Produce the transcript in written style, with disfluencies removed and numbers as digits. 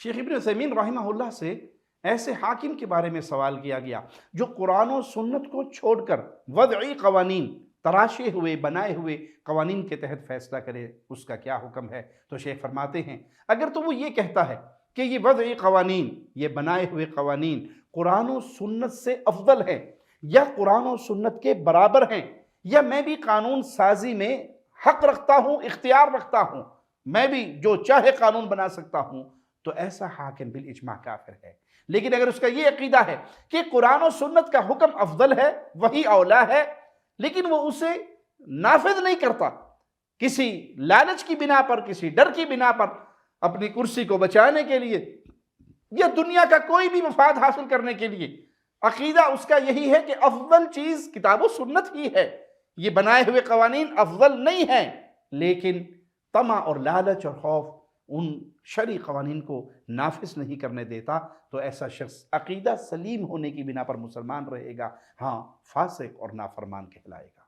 شیخ ابن عثیمین رحمہ اللہ سے ایسے حاکم کے بارے میں سوال کیا گیا جو قرآن و سنت کو چھوڑ کر وضعی قوانین، تراشے ہوئے بنائے ہوئے قوانین کے تحت فیصلہ کرے، اس کا کیا حکم ہے؟ تو شیخ فرماتے ہیں اگر تو وہ یہ کہتا ہے کہ یہ وضعی قوانین، یہ بنائے ہوئے قوانین قرآن و سنت سے افضل ہے یا قرآن و سنت کے برابر ہیں، یا میں بھی قانون سازی میں حق رکھتا ہوں، اختیار رکھتا ہوں، میں بھی جو چاہے قانون بنا سکتا ہوں، تو ایسا حاکم بالاجماع کافر ہے۔ لیکن اگر اس کا یہ عقیدہ ہے کہ قرآن و سنت کا حکم افضل ہے، وہی اولا ہے، لیکن وہ اسے نافذ نہیں کرتا، کسی لالچ کی بنا پر، کسی ڈر کی بنا پر، اپنی کرسی کو بچانے کے لیے یا دنیا کا کوئی بھی مفاد حاصل کرنے کے لیے، عقیدہ اس کا یہی ہے کہ افضل چیز کتاب و سنت ہی ہے، یہ بنائے ہوئے قوانین افضل نہیں ہیں، لیکن طمع اور لالچ اور خوف ان شرعی قوانین کو نافذ نہیں کرنے دیتا، تو ایسا شخص عقیدہ سلیم ہونے کی بنا پر مسلمان رہے گا، ہاں فاسق اور نافرمان کہلائے گا۔